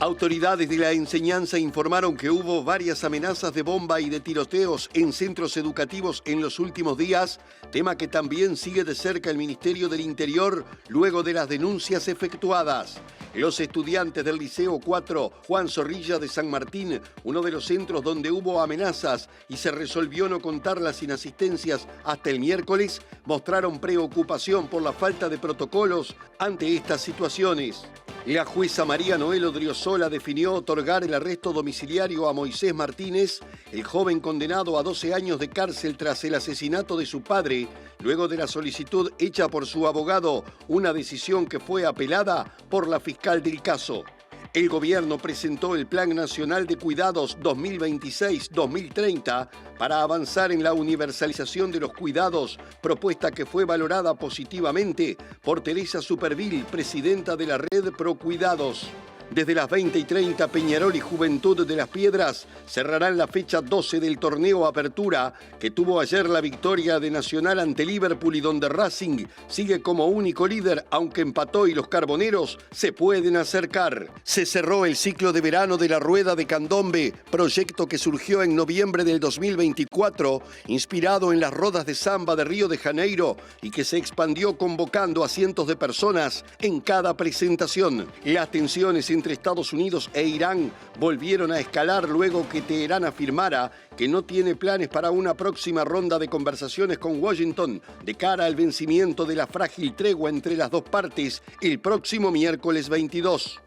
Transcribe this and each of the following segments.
Autoridades de la enseñanza informaron que hubo varias amenazas de bomba y de tiroteos en centros educativos en los últimos días, tema que también sigue de cerca el Ministerio del Interior luego de las denuncias efectuadas. Los estudiantes del Liceo 4 Juan Zorrilla de San Martín, uno de los centros donde hubo amenazas y se resolvió no contarlas sin asistencias hasta el miércoles, mostraron preocupación por la falta de protocolos ante estas situaciones. La jueza María Noel Odriozola definió otorgar el arresto domiciliario a Moisés Martínez, el joven condenado a 12 años de cárcel tras el asesinato de su padre, luego de la solicitud hecha por su abogado, una decisión que fue apelada por la fiscal del caso. El gobierno presentó el Plan Nacional de Cuidados 2026-2030 para avanzar en la universalización de los cuidados, propuesta que fue valorada positivamente por Teresa Superville, presidenta de la Red Pro Cuidados. Desde las 20:30, Peñarol y Juventud de las Piedras cerrarán la fecha 12 del torneo Apertura, que tuvo ayer la victoria de Nacional ante Liverpool y donde Racing sigue como único líder, aunque empató y los carboneros se pueden acercar. Se cerró el ciclo de verano de la Rueda de Candombe, proyecto que surgió en noviembre del 2024, inspirado en las rodas de samba de Río de Janeiro y que se expandió convocando a cientos de personas en cada presentación. Las tensiones entre Estados Unidos e Irán volvieron a escalar luego que Teherán afirmara que no tiene planes para una próxima ronda de conversaciones con Washington de cara al vencimiento de la frágil tregua entre las dos partes el próximo miércoles 22.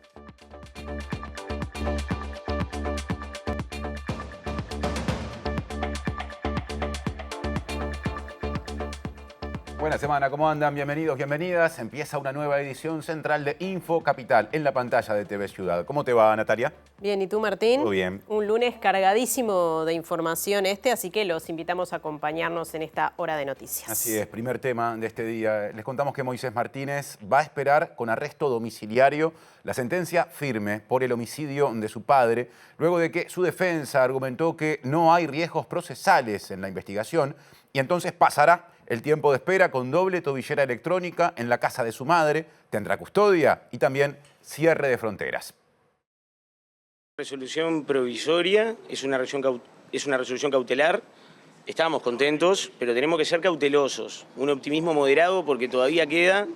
Buena semana, ¿cómo andan? Bienvenidos, bienvenidas. Empieza una nueva edición central de Info Capital en la pantalla de TV Ciudad. ¿Cómo te va, Natalia? Bien, ¿y tú, Martín? Muy bien. Un lunes cargadísimo de información así que los invitamos a acompañarnos en esta hora de noticias. Así es, primer tema de este día. Les contamos que Moisés Martínez va a esperar con arresto domiciliario la sentencia firme por el homicidio de su padre, luego de que su defensa argumentó que no hay riesgos procesales en la investigación y entonces pasará el tiempo de espera con doble tobillera electrónica en la casa de su madre, tendrá custodia y también cierre de fronteras. Resolución provisoria, es una resolución cautelar. Estábamos contentos, pero tenemos que ser cautelosos. Un optimismo moderado porque todavía queda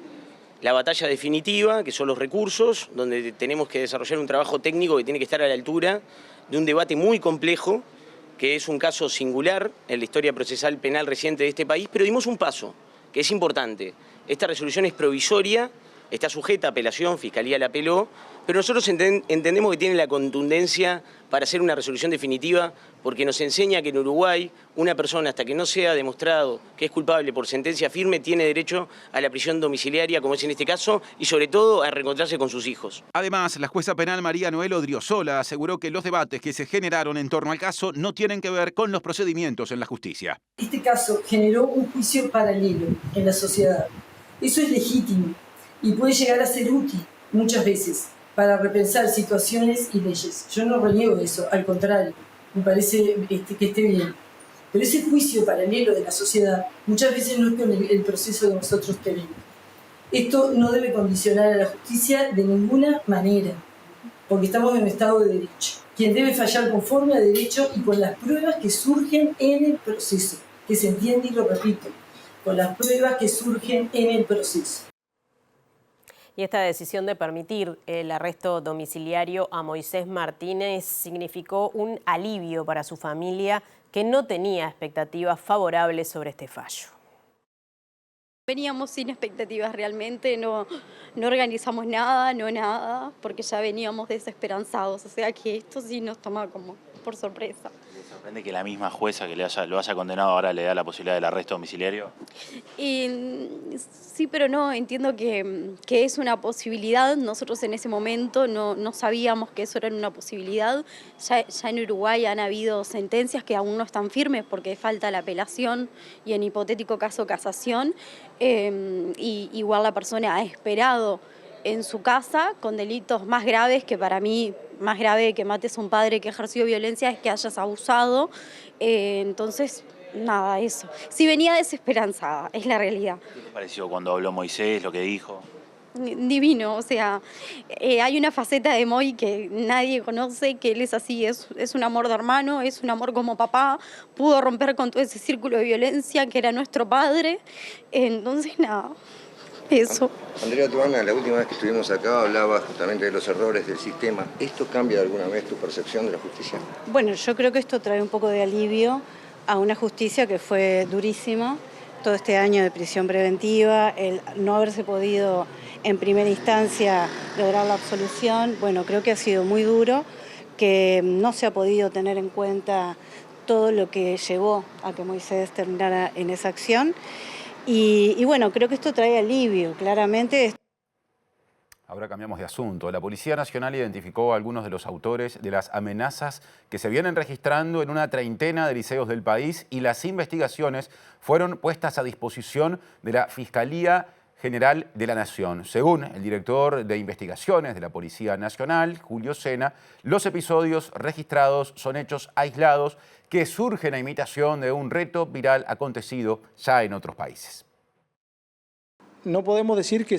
la batalla definitiva, que son los recursos, donde tenemos que desarrollar un trabajo técnico que tiene que estar a la altura de un debate muy complejo, que es un caso singular en la historia procesal penal reciente de este país, pero dimos un paso, que es importante. Esta resolución es provisoria, está sujeta a apelación, Fiscalía la apeló, pero nosotros entendemos que tiene la contundencia para hacer una resolución definitiva, porque nos enseña que en Uruguay una persona, hasta que no sea demostrado que es culpable por sentencia firme, tiene derecho a la prisión domiciliaria, como es en este caso, y sobre todo a reencontrarse con sus hijos. Además, la jueza penal María Noel Odriozola aseguró que los debates que se generaron en torno al caso no tienen que ver con los procedimientos en la justicia. Este caso generó un juicio paralelo en la sociedad. Eso es legítimo y puede llegar a ser útil muchas veces para repensar situaciones y leyes. Yo no reniego eso, al contrario, me parece que esté bien. Pero ese juicio paralelo de la sociedad muchas veces no es con el proceso que nosotros tenemos. Esto no debe condicionar a la justicia de ninguna manera, porque estamos en un Estado de Derecho. Quien debe fallar conforme a derecho y con las pruebas que surgen en el proceso, que se entiende y lo repito, con las pruebas que surgen en el proceso. Y esta decisión de permitir el arresto domiciliario a Moisés Martínez significó un alivio para su familia que no tenía expectativas favorables sobre este fallo. Veníamos sin expectativas realmente, no organizamos nada, porque ya veníamos desesperanzados, o sea que esto sí nos toma como por sorpresa. ¿Le sorprende que la misma jueza que lo haya condenado ahora le da la posibilidad del arresto domiciliario? Sí, pero no, entiendo que es una posibilidad. Nosotros en ese momento no sabíamos que eso era una posibilidad. Ya en Uruguay han habido sentencias que aún no están firmes porque falta la apelación y en hipotético caso casación. Y igual la persona ha esperado en su casa con delitos más graves, que para mí más grave que mates a un padre que ejerció violencia es que hayas abusado. Entonces, nada, eso. Sí, venía desesperanzada, es la realidad. ¿Qué te pareció cuando habló Moisés, lo que dijo? divino, o sea, hay una faceta de Moy que nadie conoce, que él es así, es un amor de hermano, es un amor como papá, pudo romper con todo ese círculo de violencia que era nuestro padre, entonces nada, eso. Andrea Tuana, la última vez que estuvimos acá hablaba justamente de los errores del sistema. ¿Esto cambia alguna vez tu percepción de la justicia? Bueno, yo creo que esto trae un poco de alivio a una justicia que fue durísima, todo este año de prisión preventiva, el no haberse podido en primera instancia lograr la absolución, bueno, creo que ha sido muy duro, que no se ha podido tener en cuenta todo lo que llevó a que Moisés terminara en esa acción. Y bueno, creo que esto trae alivio, claramente. Ahora cambiamos de asunto. La Policía Nacional identificó a algunos de los autores de las amenazas que se vienen registrando en una treintena de liceos del país y las investigaciones fueron puestas a disposición de la Fiscalía General de la Nación. Según el director de investigaciones de la Policía Nacional, Julio Sena, los episodios registrados son hechos aislados que surgen a imitación de un reto viral acontecido ya en otros países. No podemos decir que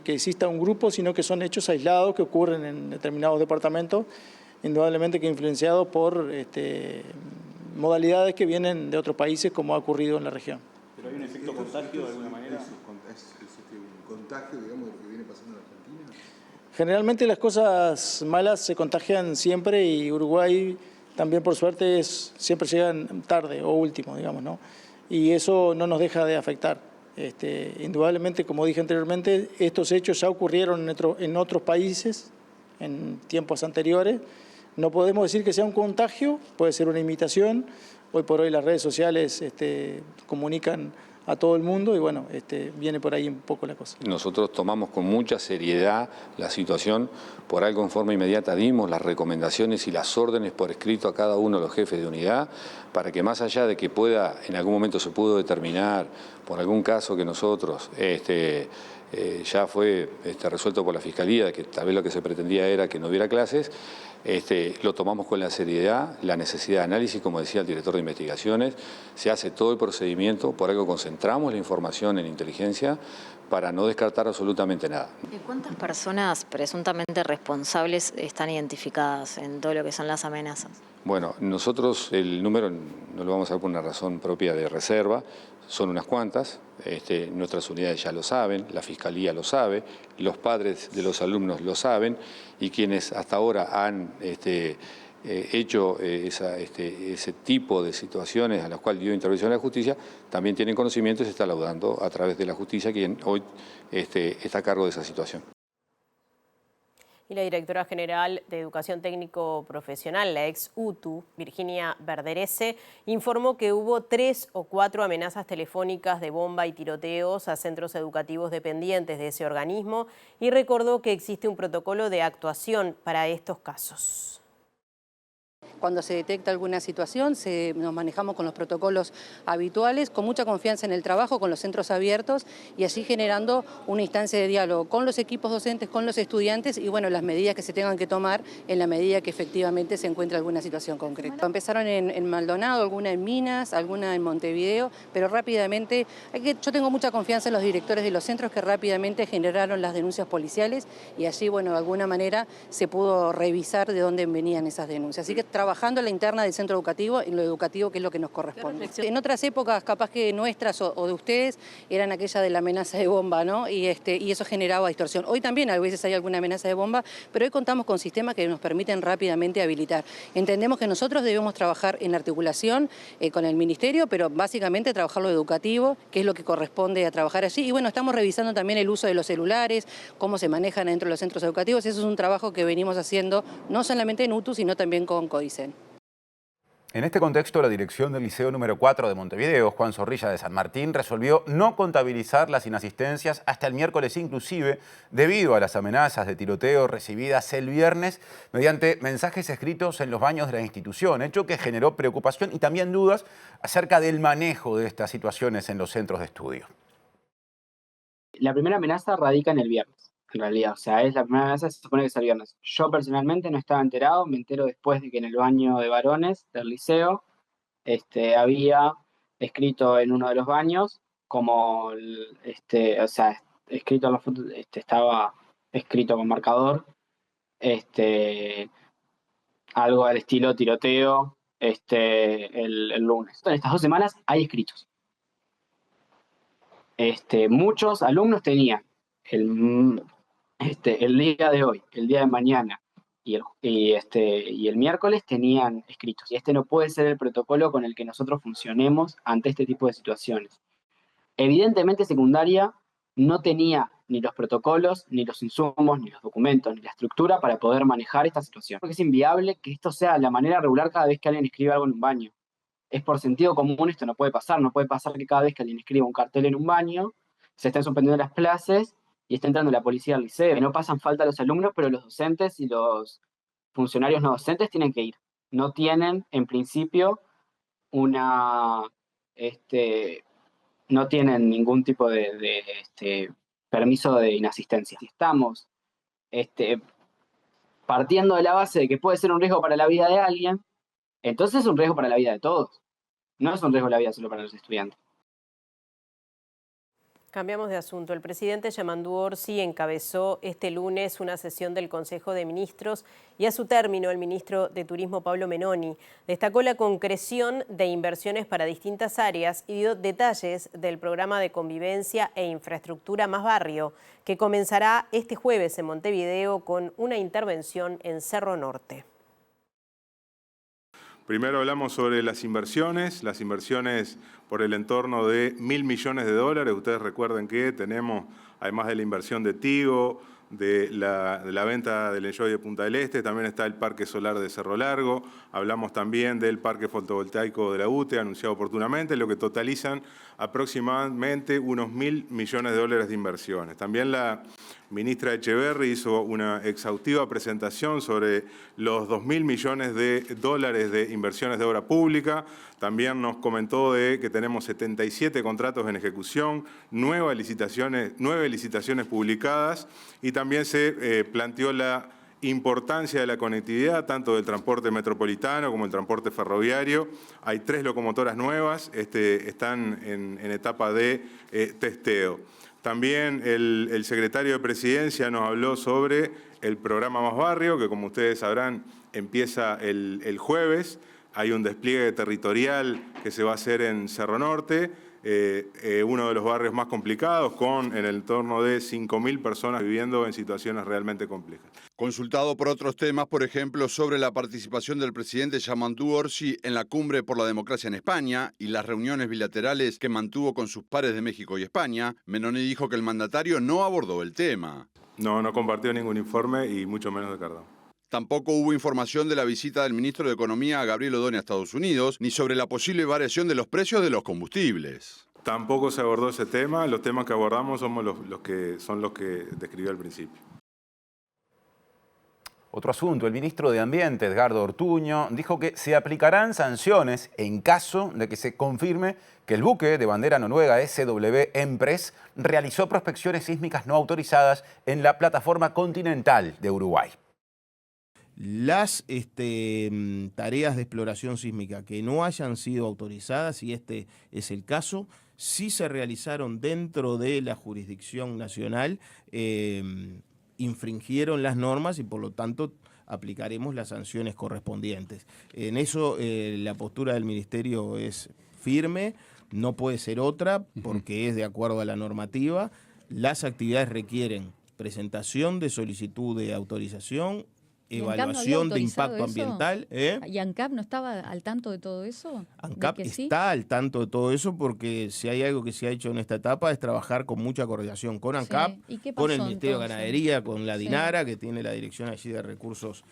exista un grupo, sino que son hechos aislados que ocurren en determinados departamentos, indudablemente que influenciados por modalidades que vienen de otros países, como ha ocurrido en la región. ¿Pero hay un efecto contagio de alguna manera? ¿Es un contagio, digamos, de lo que viene pasando en Argentina? Generalmente las cosas malas se contagian siempre y Uruguay también, por suerte, siempre llegan tarde o último, digamos, ¿no? Y eso no nos deja de afectar. Indudablemente, como dije anteriormente, estos hechos ya ocurrieron en otros países en tiempos anteriores. No podemos decir que sea un contagio, puede ser una imitación. Hoy por hoy las redes sociales comunican a todo el mundo y bueno, viene por ahí un poco la cosa. Nosotros tomamos con mucha seriedad la situación, por algo en forma inmediata dimos las recomendaciones y las órdenes por escrito a cada uno de los jefes de unidad para que más allá de que en algún momento se pudo determinar por algún caso que nosotros ya fue resuelto por la Fiscalía, que tal vez lo que se pretendía era que no hubiera clases, lo tomamos con la seriedad, la necesidad de análisis, como decía el director de investigaciones, se hace todo el procedimiento, por algo concentramos la información en inteligencia para no descartar absolutamente nada. ¿Cuántas personas presuntamente responsables están identificadas en todo lo que son las amenazas? Bueno, nosotros el número no lo vamos a dar por una razón propia de reserva, son unas cuantas, nuestras unidades ya lo saben, la Fiscalía lo sabe, los padres de los alumnos lo saben y quienes hasta ahora han hecho ese tipo de situaciones a las cuales dio intervención la justicia, también tienen conocimiento y se está laudando a través de la justicia quien hoy está a cargo de esa situación. Y la directora general de Educación Técnico Profesional, la ex UTU, Virginia Verderese, informó que hubo 3 o 4 amenazas telefónicas de bomba y tiroteos a centros educativos dependientes de ese organismo y recordó que existe un protocolo de actuación para estos casos. Cuando se detecta alguna situación, nos manejamos con los protocolos habituales, con mucha confianza en el trabajo, con los centros abiertos y así generando una instancia de diálogo con los equipos docentes, con los estudiantes y bueno, las medidas que se tengan que tomar en la medida que efectivamente se encuentre alguna situación concreta. Empezaron en Maldonado, alguna en Minas, alguna en Montevideo, pero rápidamente, yo tengo mucha confianza en los directores de los centros que rápidamente generaron las denuncias policiales y allí, bueno, de alguna manera se pudo revisar de dónde venían esas denuncias. Así que trabajando en la interna del centro educativo, en lo educativo que es lo que nos corresponde. En otras épocas, capaz que nuestras o de ustedes, eran aquella de la amenaza de bomba, ¿no? Y eso generaba distorsión. Hoy también a veces hay alguna amenaza de bomba, pero hoy contamos con sistemas que nos permiten rápidamente habilitar. Entendemos que nosotros debemos trabajar en articulación con el Ministerio, pero básicamente trabajar lo educativo, que es lo que corresponde a trabajar allí. Y bueno, estamos revisando también el uso de los celulares, cómo se manejan dentro de los centros educativos. Eso es un trabajo que venimos haciendo no solamente en UTU, sino también con CODICEN. En este contexto, la dirección del Liceo número 4 de Montevideo, Juan Zorrilla de San Martín, resolvió no contabilizar las inasistencias hasta el miércoles inclusive, debido a las amenazas de tiroteo recibidas el viernes mediante mensajes escritos en los baños de la institución, hecho que generó preocupación y también dudas acerca del manejo de estas situaciones en los centros de estudio. La primera amenaza radica en el viernes. En realidad, o sea, es la primera amenaza, se supone que es el viernes. Yo personalmente no estaba enterado, me entero después de que en el baño de varones del liceo había escrito en uno de los baños como, o sea, escrito en la foto, estaba escrito con marcador, algo al estilo tiroteo, el lunes. En estas 2 semanas hay escritos. Muchos alumnos tenían el día de hoy, el día de mañana y el miércoles tenían escritos. Y no puede ser el protocolo con el que nosotros funcionemos ante este tipo de situaciones. Evidentemente, secundaria no tenía ni los protocolos, ni los insumos, ni los documentos, ni la estructura para poder manejar esta situación. Porque es inviable que esto sea la manera regular cada vez que alguien escribe algo en un baño. Es por sentido común, esto no puede pasar que cada vez que alguien escriba un cartel en un baño, se estén suspendiendo las clases y está entrando la policía al liceo. Que no pasan falta los alumnos, pero los docentes y los funcionarios no docentes tienen que ir. No tienen, en principio, no tienen ningún tipo de permiso de inasistencia. Si estamos partiendo de la base de que puede ser un riesgo para la vida de alguien, entonces es un riesgo para la vida de todos. No es un riesgo de la vida solo para los estudiantes. Cambiamos de asunto. El presidente Yamandu Orsi encabezó este lunes una sesión del Consejo de Ministros y a su término el ministro de Turismo Pablo Menoni destacó la concreción de inversiones para distintas áreas y dio detalles del programa de convivencia e infraestructura Más Barrio, que comenzará este jueves en Montevideo con una intervención en Cerro Norte. Primero hablamos sobre las inversiones por el entorno de $1.000 millones. Ustedes recuerden que tenemos, además de la inversión de Tigo, de la venta del Enjoy de Punta del Este, también está el Parque Solar de Cerro Largo, hablamos también del Parque Fotovoltaico de la UTE, anunciado oportunamente, lo que totalizan aproximadamente unos $1.000 millones de inversiones. También la ministra Echeverri hizo una exhaustiva presentación sobre los $2.000 millones de inversiones de obra pública. También nos comentó de que tenemos 77 contratos en ejecución, 9 licitaciones publicadas y también se planteó la importancia de la conectividad, tanto del transporte metropolitano como el transporte ferroviario. Hay 3 locomotoras nuevas, están en etapa de testeo. También el secretario de Presidencia nos habló sobre el programa Más Barrio, que como ustedes sabrán empieza el jueves. Hay un despliegue territorial que se va a hacer en Cerro Norte, uno de los barrios más complicados, con en el entorno de 5.000 personas viviendo en situaciones realmente complejas. Consultado por otros temas, por ejemplo, sobre la participación del presidente Yamandu Orsi en la Cumbre por la Democracia en España y las reuniones bilaterales que mantuvo con sus pares de México y España, Menoni dijo que el mandatario no abordó el tema. No compartió ningún informe y mucho menos de Cardón. Tampoco hubo información de la visita del ministro de Economía, Gabriel Ordóñez, a Estados Unidos, ni sobre la posible variación de los precios de los combustibles. Tampoco se abordó ese tema. Los temas que abordamos son los que describió al principio. Otro asunto, el ministro de Ambiente, Edgardo Ortuño, dijo que se aplicarán sanciones en caso de que se confirme que el buque de bandera noruega SW Empress realizó prospecciones sísmicas no autorizadas en la plataforma continental de Uruguay. Las tareas de exploración sísmica que no hayan sido autorizadas, y este es el caso, sí se realizaron dentro de la jurisdicción nacional, infringieron las normas y por lo tanto aplicaremos las sanciones correspondientes. En eso la postura del Ministerio es firme, no puede ser otra porque es de acuerdo a la normativa. Las actividades requieren presentación de solicitud de autorización, evaluación de impacto ambiental. ¿Y ANCAP no estaba al tanto de todo eso? ANCAP está al tanto de todo eso porque si hay algo que se ha hecho en esta etapa es trabajar con mucha coordinación con ANCAP, con el Ministerio de Ganadería, con la DINARA, que tiene la dirección allí de recursos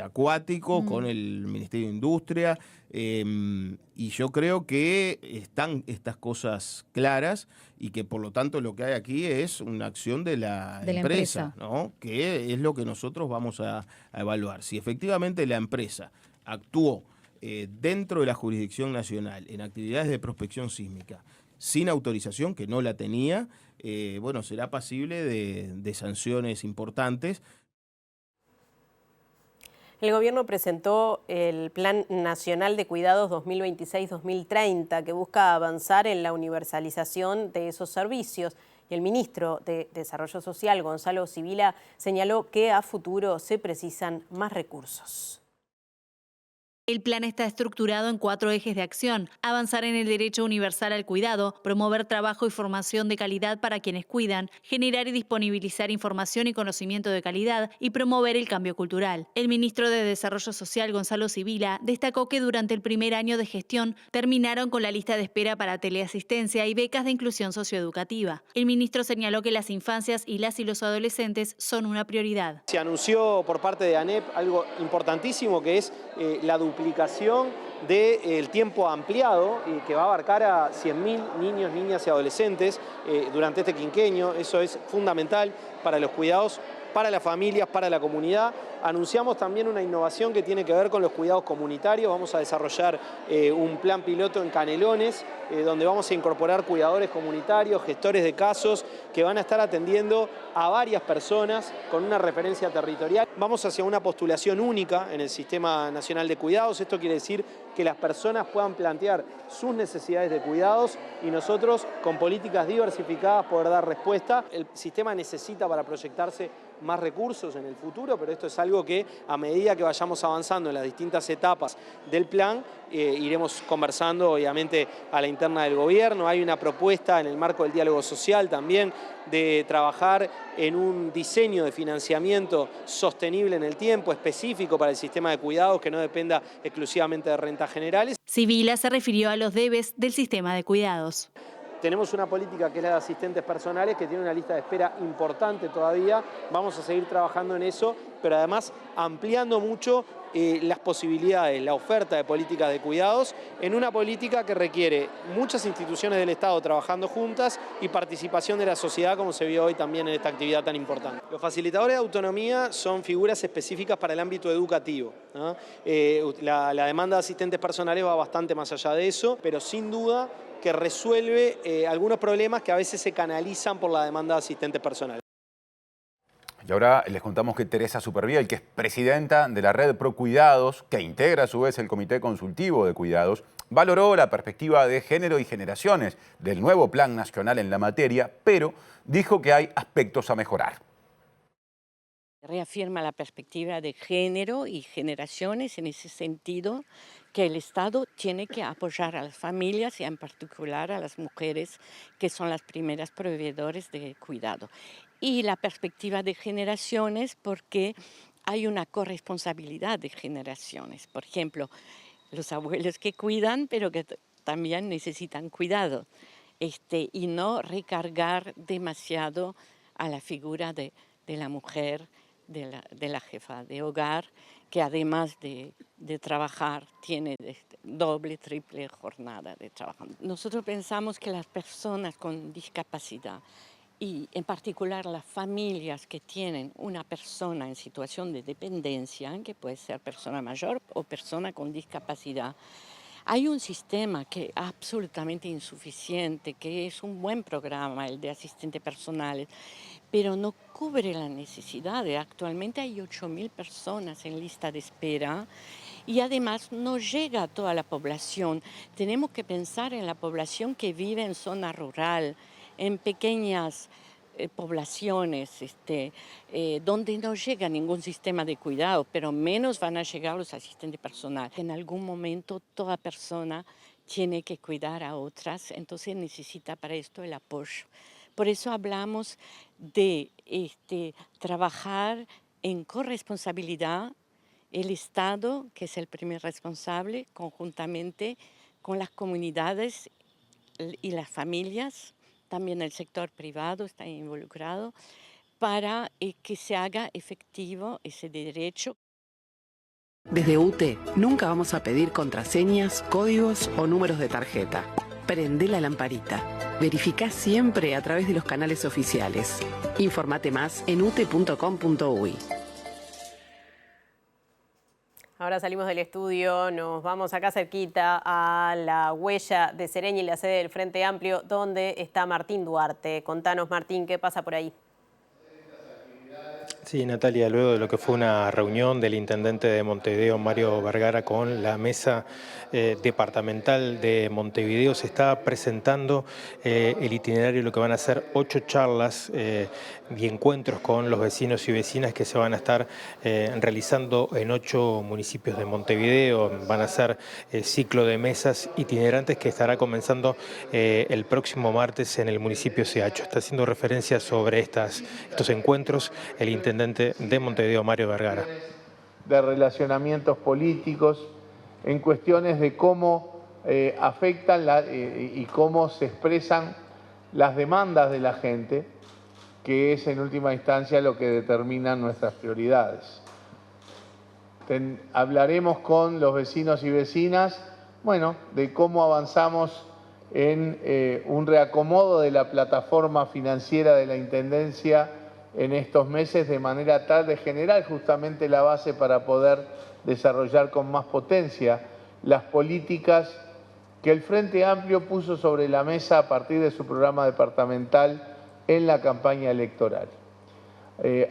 acuáticos, con el Ministerio de Industria, y yo creo que están estas cosas claras y que por lo tanto lo que hay aquí es una acción de la empresa, ¿no? Que es lo que nosotros vamos a evaluar. Si efectivamente la empresa actuó dentro de la jurisdicción nacional en actividades de prospección sísmica sin autorización, que no la tenía, bueno, será pasible de sanciones importantes. El gobierno presentó el Plan Nacional de Cuidados 2026-2030 que busca avanzar en la universalización de esos servicios Y el ministro de Desarrollo Social, Gonzalo Sibila, señaló que a futuro se precisan más recursos. El plan está estructurado en 4 ejes de acción: avanzar en el derecho universal al cuidado, promover trabajo y formación de calidad para quienes cuidan, generar y disponibilizar información y conocimiento de calidad y promover el cambio cultural. El ministro de Desarrollo Social, Gonzalo Sibila, destacó que durante el primer año de gestión terminaron con la lista de espera para teleasistencia y becas de inclusión socioeducativa. El ministro señaló que las infancias y los adolescentes son una prioridad. Se anunció por parte de ANEP algo importantísimo, que es la duplicación del tiempo ampliado que va a abarcar a 100.000 niños, niñas y adolescentes durante este quinquenio. Eso es fundamental para los cuidados, para las familias, para la comunidad. Anunciamos también una innovación que tiene que ver con los cuidados comunitarios. Vamos a desarrollar un plan piloto en Canelones, donde vamos a incorporar cuidadores comunitarios, gestores de casos, que van a estar atendiendo a varias personas con una referencia territorial. Vamos hacia una postulación única en el Sistema Nacional de Cuidados. Esto quiere decir que las personas puedan plantear sus necesidades de cuidados y nosotros, con políticas diversificadas, poder dar respuesta. El sistema necesita para proyectarse más recursos en el futuro, pero esto es algo que a medida que vayamos avanzando en las distintas etapas del plan, iremos conversando obviamente a la interna del gobierno. Hay una propuesta en el marco del diálogo social también de trabajar en un diseño de financiamiento sostenible en el tiempo, específico para el sistema de cuidados, que no dependa exclusivamente de rentas generales. Sibila se refirió a los debes del sistema de cuidados. Tenemos una política que es la de asistentes personales, que tiene una lista de espera importante todavía. Vamos a seguir trabajando en eso, pero además ampliando mucho las posibilidades, la oferta de políticas de cuidados, en una política que requiere muchas instituciones del Estado trabajando juntas y participación de la sociedad, como se vio hoy también en esta actividad tan importante. Los facilitadores de autonomía son figuras específicas para el ámbito educativo, ¿no? La demanda de asistentes personales va bastante más allá de eso, pero sin duda que resuelve algunos problemas que a veces se canalizan por la demanda de asistentes personales. Y ahora les contamos que Teresa Superviel, que es presidenta de la Red Pro Cuidados, que integra a su vez el Comité Consultivo de Cuidados, valoró la perspectiva de género y generaciones del nuevo Plan Nacional en la materia, pero dijo que hay aspectos a mejorar. Reafirma la perspectiva de género y generaciones en ese sentido, que el Estado tiene que apoyar a las familias y en particular a las mujeres, que son las primeras proveedores de cuidado. Y la perspectiva de generaciones, porque hay una corresponsabilidad de generaciones. Por ejemplo, los abuelos que cuidan, pero que también necesitan cuidado. Y no recargar demasiado a la figura de la mujer, de la jefa de hogar, que además de trabajar tiene doble, triple jornada de trabajo. Nosotros pensamos que las personas con discapacidad y en particular las familias que tienen una persona en situación de dependencia, que puede ser persona mayor o persona con discapacidad, hay un sistema que es absolutamente insuficiente, que es un buen programa, el de asistentes personales, pero no cubre la necesidad. Actualmente hay 8.000 personas en lista de espera y además no llega a toda la población. Tenemos que pensar en la población que vive en zona rural, en pequeñas poblaciones donde no llega ningún sistema de cuidado, pero menos van a llegar los asistentes personales. En algún momento toda persona tiene que cuidar a otras, entonces necesita para esto el apoyo. Por eso hablamos de trabajar en corresponsabilidad, el Estado, que es el primer responsable, conjuntamente con las comunidades y las familias. También el sector privado está involucrado para que se haga efectivo ese derecho. Desde UTE nunca vamos a pedir contraseñas, códigos o números de tarjeta. Prende la lamparita. Verificá siempre a través de los canales oficiales. Informate más en ute.com.uy. Ahora salimos del estudio, nos vamos acá cerquita a la huella de Sereñi, la sede del Frente Amplio, donde está Martín Duarte. Contanos, Martín, ¿qué pasa por ahí? Sí, Natalia, luego de lo que fue una reunión del intendente de Montevideo, Mario Vergara, con la mesa departamental de Montevideo, se está presentando el itinerario, lo que van a ser 8 charlas y encuentros con los vecinos y vecinas que se van a estar realizando en 8 municipios de Montevideo. Van a ser ciclo de mesas itinerantes que estará comenzando el próximo martes en el municipio Seacho. Está haciendo referencia sobre estos encuentros el intendente de Montevideo, Mario Vergara. De relacionamientos políticos, en cuestiones de cómo afectan y cómo se expresan las demandas de la gente, que es en última instancia lo que determina nuestras prioridades. Hablaremos con los vecinos y vecinas, bueno, de cómo avanzamos en un reacomodo de la plataforma financiera de la Intendencia en estos meses, de manera tal de generar justamente la base para poder desarrollar con más potencia las políticas que el Frente Amplio puso sobre la mesa a partir de su programa departamental en la campaña electoral.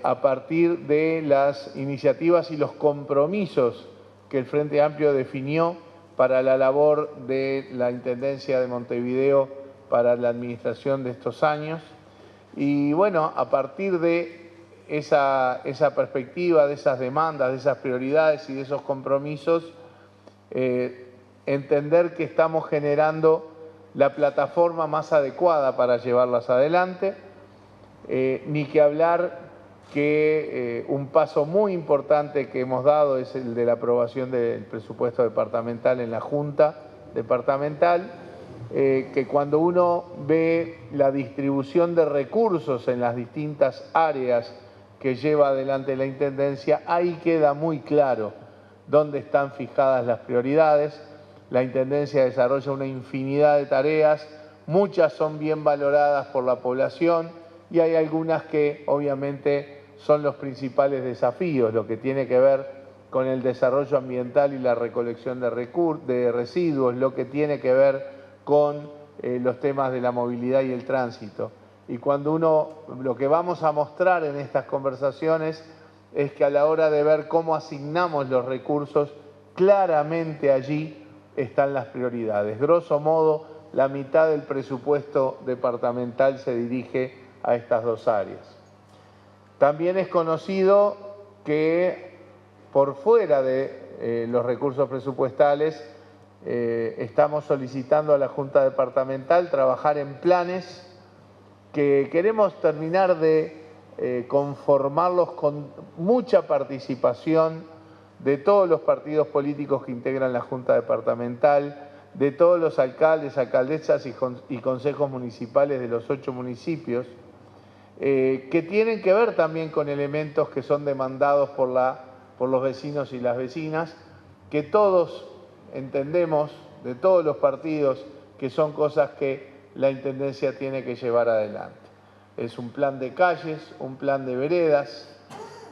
A partir de las iniciativas y los compromisos que el Frente Amplio definió para la labor de la Intendencia de Montevideo para la administración de estos años. Y bueno, a partir de esa perspectiva, de esas demandas, de esas prioridades y de esos compromisos, entender que estamos generando la plataforma más adecuada para llevarlas adelante, ni que hablar que un paso muy importante que hemos dado es el de la aprobación del presupuesto departamental en la Junta Departamental, que cuando uno ve la distribución de recursos en las distintas áreas que lleva adelante la Intendencia, ahí queda muy claro dónde están fijadas las prioridades. La Intendencia desarrolla una infinidad de tareas, muchas son bien valoradas por la población y hay algunas que obviamente son los principales desafíos, lo que tiene que ver con el desarrollo ambiental y la recolección de residuos, lo que tiene que ver con los temas de la movilidad y el tránsito. Y cuando lo que vamos a mostrar en estas conversaciones es que a la hora de ver cómo asignamos los recursos, claramente allí están las prioridades. Grosso modo, la mitad del presupuesto departamental se dirige a estas dos áreas. También es conocido que por fuera de los recursos presupuestales estamos solicitando a la Junta Departamental trabajar en planes que queremos terminar de conformarlos con mucha participación de todos los partidos políticos que integran la Junta Departamental, de todos los alcaldes, alcaldesas y consejos municipales de los 8 municipios, que tienen que ver también con elementos que son demandados por los vecinos y las vecinas, que todos entendemos, de todos los partidos, que son cosas que la Intendencia tiene que llevar adelante. Es un plan de calles, un plan de veredas,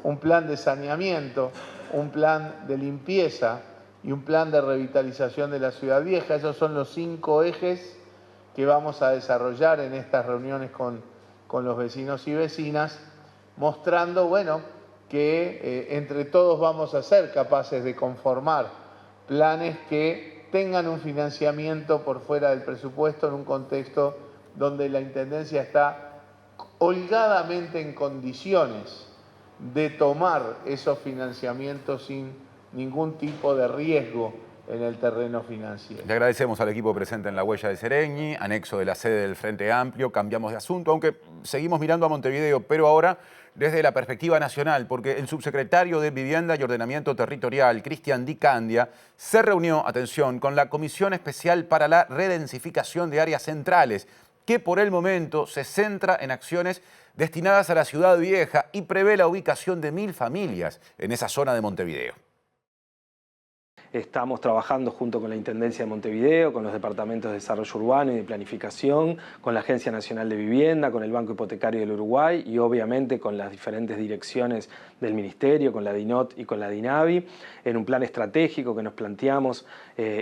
un plan de saneamiento, un plan de limpieza y un plan de revitalización de la ciudad vieja. Esos son los 5 ejes que vamos a desarrollar en estas reuniones con los vecinos y vecinas, mostrando, bueno, que entre todos vamos a ser capaces de conformar planes que tengan un financiamiento por fuera del presupuesto en un contexto donde la Intendencia está holgadamente en condiciones de tomar esos financiamientos sin ningún tipo de riesgo en el terreno financiero. Le agradecemos al equipo presente en la huella de Seregni, anexo de la sede del Frente Amplio. Cambiamos de asunto, aunque seguimos mirando a Montevideo, pero ahora desde la perspectiva nacional, porque el subsecretario de Vivienda y Ordenamiento Territorial, Cristian Di Candia, se reunió, atención, con la Comisión Especial para la Redensificación de Áreas Centrales, que por el momento se centra en acciones destinadas a la ciudad vieja y prevé la ubicación de 1000 familias en esa zona de Montevideo. Estamos trabajando junto con la Intendencia de Montevideo, con los departamentos de Desarrollo Urbano y de Planificación, con la Agencia Nacional de Vivienda, con el Banco Hipotecario del Uruguay y obviamente con las diferentes direcciones del Ministerio, con la DINOT y con la DINAVI, en un plan estratégico que nos planteamos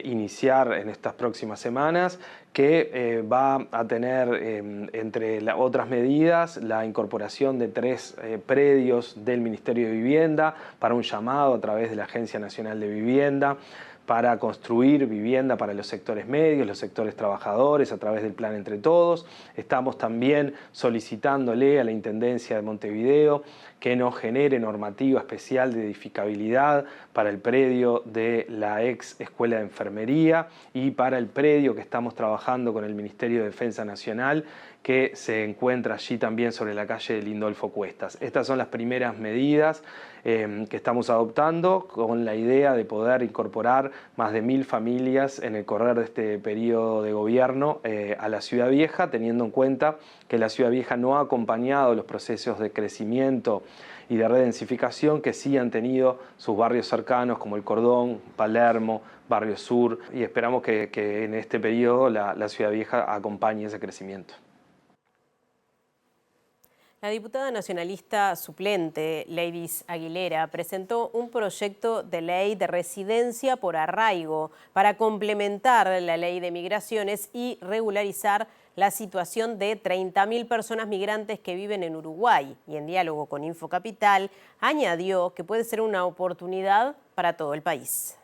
iniciar en estas próximas semanas, que va a tener, entre otras medidas, la incorporación de 3 predios del Ministerio de Vivienda para un llamado a través de la Agencia Nacional de Vivienda, para construir vivienda para los sectores medios, los sectores trabajadores, a través del Plan Entre Todos. Estamos también solicitándole a la Intendencia de Montevideo que nos genere normativa especial de edificabilidad para el predio de la ex Escuela de Enfermería y para el predio que estamos trabajando con el Ministerio de Defensa Nacional, que se encuentra allí también sobre la calle de Lindolfo Cuestas. Estas son las primeras medidas que estamos adoptando con la idea de poder incorporar más de 1000 familias en el correr de este periodo de gobierno a la Ciudad Vieja, teniendo en cuenta que la Ciudad Vieja no ha acompañado los procesos de crecimiento y de redensificación que sí han tenido sus barrios cercanos como El Cordón, Palermo, Barrio Sur, y esperamos que en este periodo la Ciudad Vieja acompañe ese crecimiento. La diputada nacionalista suplente, Leidis Aguilera, presentó un proyecto de ley de residencia por arraigo para complementar la ley de migraciones y regularizar la situación de 30.000 personas migrantes que viven en Uruguay. Y en diálogo con Infocapital, añadió que puede ser una oportunidad para todo el país.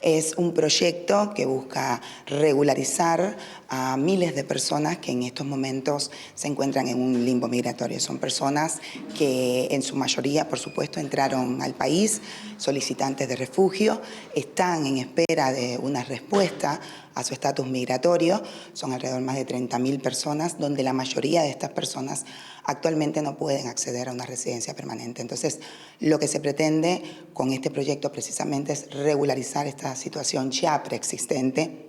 Es un proyecto que busca regularizar a miles de personas que en estos momentos se encuentran en un limbo migratorio. Son personas que en su mayoría, por supuesto, entraron al país, solicitantes de refugio, están en espera de una respuesta a su estatus migratorio. Son alrededor más de 30.000 personas, donde la mayoría de estas personas actualmente no pueden acceder a una residencia permanente. Entonces, lo que se pretende con este proyecto precisamente es regularizar esta situación ya preexistente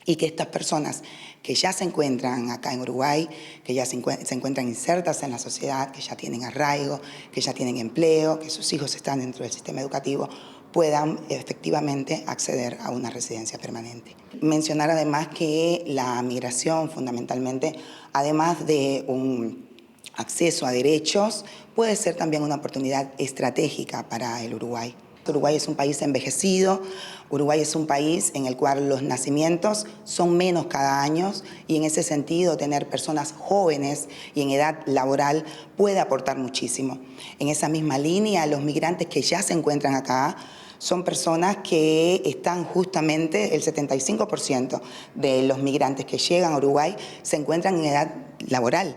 y que estas personas que ya se encuentran acá en Uruguay, que ya se encuentran insertas en la sociedad, que ya tienen arraigo, que ya tienen empleo, que sus hijos están dentro del sistema educativo, puedan efectivamente acceder a una residencia permanente. Mencionar además que la migración fundamentalmente, además de un acceso a derechos, puede ser también una oportunidad estratégica para el Uruguay. Uruguay es un país envejecido, Uruguay es un país en el cual los nacimientos son menos cada año y en ese sentido tener personas jóvenes y en edad laboral puede aportar muchísimo. En esa misma línea, los migrantes que ya se encuentran acá son personas que están justamente, el 75% de los migrantes que llegan a Uruguay se encuentran en edad laboral.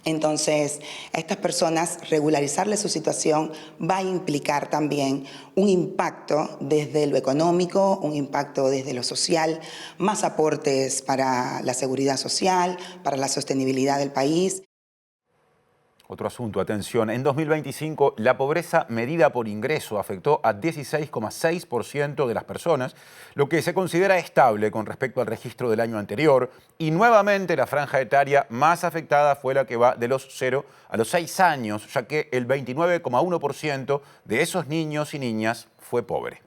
Entonces, a estas personas regularizarles su situación va a implicar también un impacto desde lo económico, un impacto desde lo social, más aportes para la seguridad social, para la sostenibilidad del país. Otro asunto, atención. En 2025, la pobreza medida por ingreso afectó a 16,6% de las personas, lo que se considera estable con respecto al registro del año anterior. Y nuevamente la franja etaria más afectada fue la que va de los 0 a los 6 años, ya que el 29,1% de esos niños y niñas fue pobre.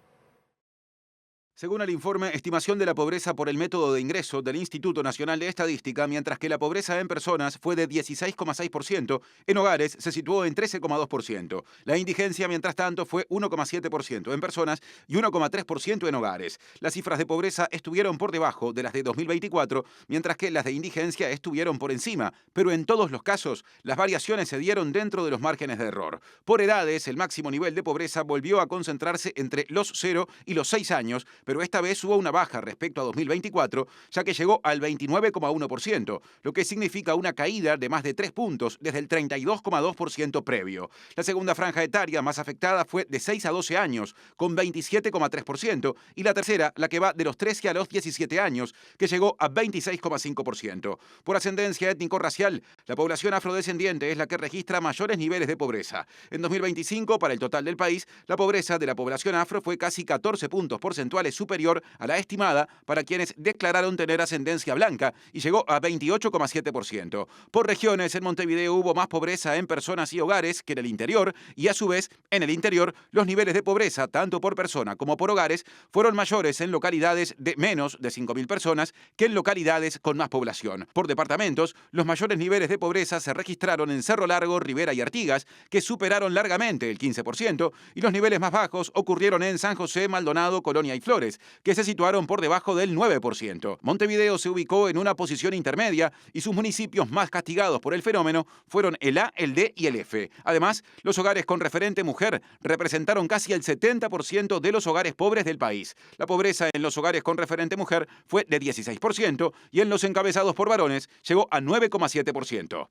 Según el informe Estimación de la Pobreza por el Método de Ingreso del Instituto Nacional de Estadística, mientras que la pobreza en personas fue de 16,6%, en hogares se situó en 13,2%. La indigencia, mientras tanto, fue 1,7% en personas y 1,3% en hogares. Las cifras de pobreza estuvieron por debajo de las de 2024, mientras que las de indigencia estuvieron por encima, pero en todos los casos, las variaciones se dieron dentro de los márgenes de error. Por edades, el máximo nivel de pobreza volvió a concentrarse entre los 0 y los 6 años, pero esta vez hubo una baja respecto a 2024, ya que llegó al 29,1%, lo que significa una caída de más de 3 puntos desde el 32,2% previo. La segunda franja etaria más afectada fue de 6 a 12 años, con 27,3%, y la tercera, la que va de los 13 a los 17 años, que llegó a 26,5%. Por ascendencia étnico-racial, la población afrodescendiente es la que registra mayores niveles de pobreza. En 2025, para el total del país, la pobreza de la población afro fue casi 14 puntos porcentuales superior a la estimada para quienes declararon tener ascendencia blanca y llegó a 28,7%. Por regiones, en Montevideo hubo más pobreza en personas y hogares que en el interior y a su vez, en el interior, los niveles de pobreza, tanto por persona como por hogares, fueron mayores en localidades de menos de 5.000 personas que en localidades con más población. Por departamentos, los mayores niveles de pobreza se registraron en Cerro Largo, Rivera y Artigas, que superaron largamente el 15%, y los niveles más bajos ocurrieron en San José, Maldonado, Colonia y Flores, menores, que se situaron por debajo del 9%. Montevideo se ubicó en una posición intermedia y sus municipios más castigados por el fenómeno fueron el A, el D y el F. Además, los hogares con referente mujer representaron casi el 70% de los hogares pobres del país. La pobreza en los hogares con referente mujer fue de 16% y en los encabezados por varones llegó a 9,7%.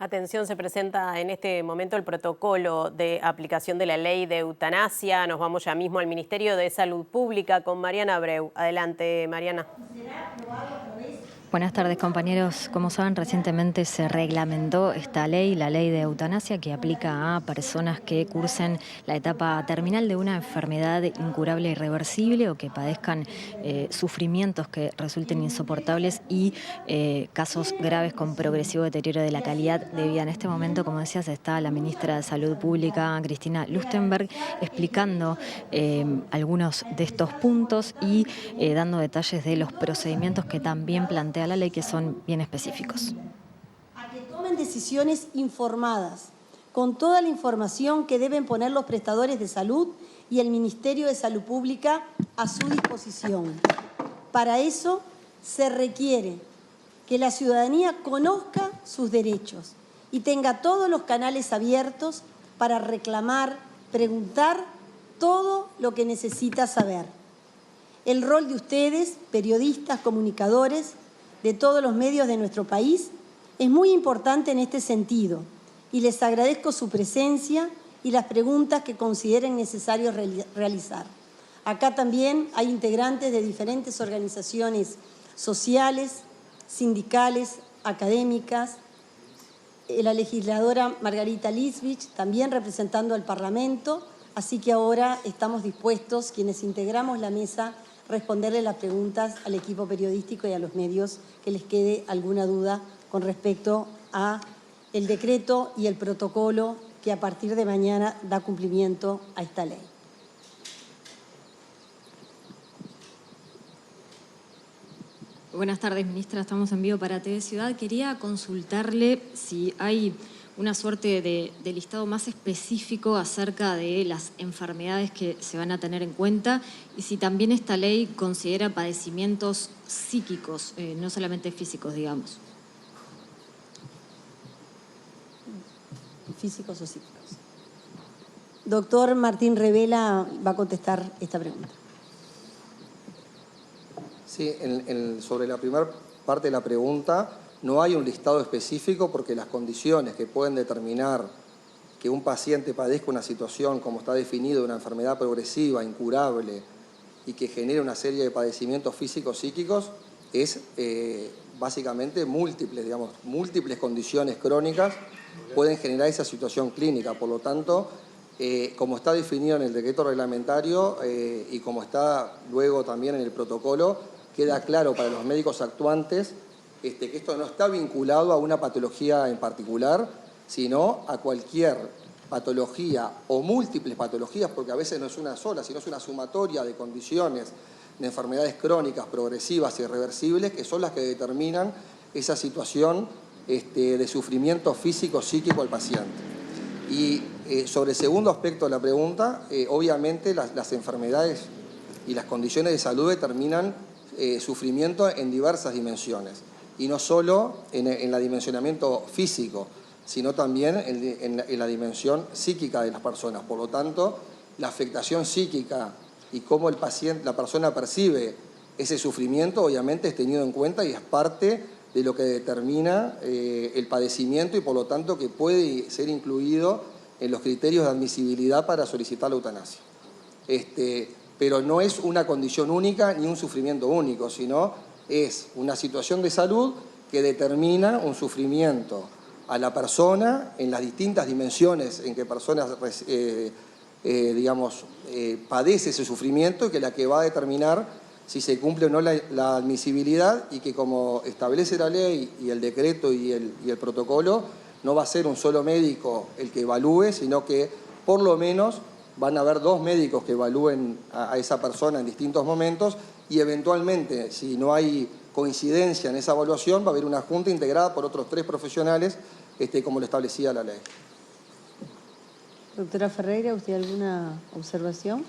Atención, se presenta en este momento el protocolo de aplicación de la ley de eutanasia. Nos vamos ya mismo al Ministerio de Salud Pública con Mariana Abreu. Adelante, Mariana. Buenas tardes, compañeros. Como saben, recientemente se reglamentó esta ley, la ley de eutanasia, que aplica a personas que cursen la etapa terminal de una enfermedad incurable e irreversible o que padezcan sufrimientos que resulten insoportables y casos graves con progresivo deterioro de la calidad de vida. En este momento, como decías, está la ministra de Salud Pública, Cristina Lustenberg, explicando algunos de estos puntos y dando detalles de los procedimientos que también plantea la ley, que son bien específicos. A que tomen decisiones informadas, con toda la información que deben poner los prestadores de salud y el Ministerio de Salud Pública a su disposición. Para eso se requiere que la ciudadanía conozca sus derechos y tenga todos los canales abiertos para reclamar, preguntar todo lo que necesita saber. El rol de ustedes, periodistas, comunicadores, de todos los medios de nuestro país, es muy importante en este sentido y les agradezco su presencia y las preguntas que consideren necesarios realizar. Acá también hay integrantes de diferentes organizaciones sociales, sindicales, académicas, la legisladora Margarita Lisbich, también representando al Parlamento, así que ahora estamos dispuestos, quienes integramos la mesa, responderle las preguntas al equipo periodístico y a los medios que les quede alguna duda con respecto a el decreto y el protocolo que a partir de mañana da cumplimiento a esta ley. Buenas tardes, ministra. Estamos en vivo para TV Ciudad. Quería consultarle si hay una suerte de listado más específico acerca de las enfermedades que se van a tener en cuenta y si también esta ley considera padecimientos psíquicos, no solamente físicos, digamos. Físicos o psíquicos. Doctor Martín Revela va a contestar esta pregunta. Sí, sobre la primera parte de la pregunta, no hay un listado específico porque las condiciones que pueden determinar que un paciente padezca una situación como está definido, una enfermedad progresiva, incurable y que genere una serie de padecimientos físicos, psíquicos, es básicamente múltiples condiciones crónicas pueden generar esa situación clínica. Por lo tanto, como está definido en el decreto reglamentario y como está luego también en el protocolo, queda claro para los médicos actuantes que esto no está vinculado a una patología en particular, sino a cualquier patología o múltiples patologías, porque a veces no es una sola, sino es una sumatoria de condiciones, de enfermedades crónicas, progresivas y irreversibles, que son las que determinan esa situación de sufrimiento físico, psíquico al paciente. Y sobre el segundo aspecto de la pregunta, obviamente las enfermedades y las condiciones de salud determinan sufrimiento en diversas dimensiones. Y no solo en el dimensionamiento físico, sino también en la dimensión psíquica de las personas. Por lo tanto, la afectación psíquica y cómo la persona percibe ese sufrimiento, obviamente es tenido en cuenta y es parte de lo que determina el padecimiento y por lo tanto que puede ser incluido en los criterios de admisibilidad para solicitar la eutanasia. Pero no es una condición única ni un sufrimiento único, sino es una situación de salud que determina un sufrimiento a la persona en las distintas dimensiones en que persona padece ese sufrimiento y que la que va a determinar si se cumple o no la admisibilidad y que como establece la ley y el decreto y el protocolo, no va a ser un solo médico el que evalúe, sino que por lo menos van a haber 2 médicos que evalúen a esa persona en distintos momentos y eventualmente, si no hay coincidencia en esa evaluación, va a haber una junta integrada por otros 3 profesionales, como lo establecía la ley. Doctora Ferreira, ¿usted alguna observación?